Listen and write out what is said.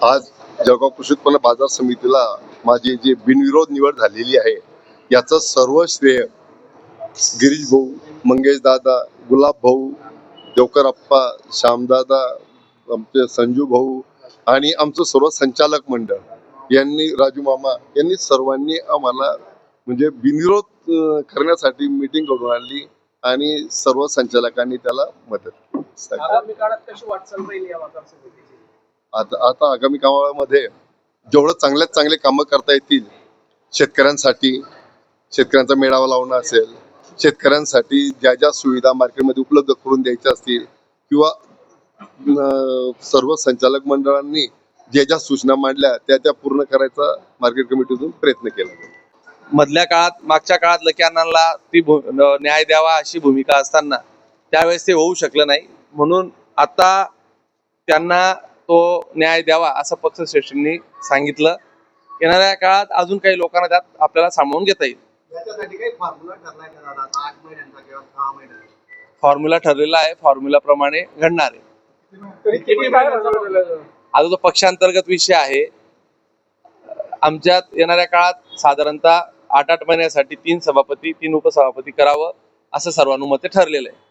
आज जळगाव कृषी उत्पन्न बाजार समितीला माझी जी बिनविरोध निवड झालेली आहे याचं सर्व श्रेय गिरीश भाऊ, मंगेश दादा, गुलाब भाऊ, देवकर अप्पा, श्यामदादा, आमचे संजू भाऊ आणि आमचं सर्व संचालक मंडळ यांनी, राजू मामा यांनी सर्वांनी आम्हाला म्हणजे बिनविरोध करण्यासाठी मीटिंग करून आणली आणि सर्व संचालकांनी त्याला मदत. आगामी काळात कशी वाटचाल राहील या बाजार समितीची? आता आगामी काळामध्ये जेवढं चांगल्यात चांगले कामं करता येतील शेतकऱ्यांसाठी, शेतकऱ्यांचा मेळावा लावणं असेल, शेतकऱ्यांसाठी ज्या ज्या सुविधा मार्केटमध्ये उपलब्ध करून द्यायच्या असतील किंवा सर्व संचालक मंडळांनी ज्या ज्या सूचना मांडल्या त्या पूर्ण करायचा मार्केट कमिटीतून प्रयत्न केला. मधल्या काळात, मागच्या काळात लकी अण्णांना ती न्याय द्यावा अशी भूमिका असताना त्यावेळेस ते होऊ शकलं नाही, म्हणून आता त्यांना तो न्याय द्यावा असं पक्षश्रेष्ठींनी सांगितलं. येणाऱ्या काळात अजून काही लोकांना त्यात आपल्याला सामावून घेता येईल. फॉर्म्युला ठरलेला आहे, फॉर्म्युला प्रमाणे घडणार आहे. आता तो पक्षांतर्गत विषय आहे. आमच्यात येणाऱ्या काळात साधारणतः 8-8 महिन्यासाठी 3 सभापती 3 उपसभापती करावं असं सर्वानुमते ठरलेलं आहे.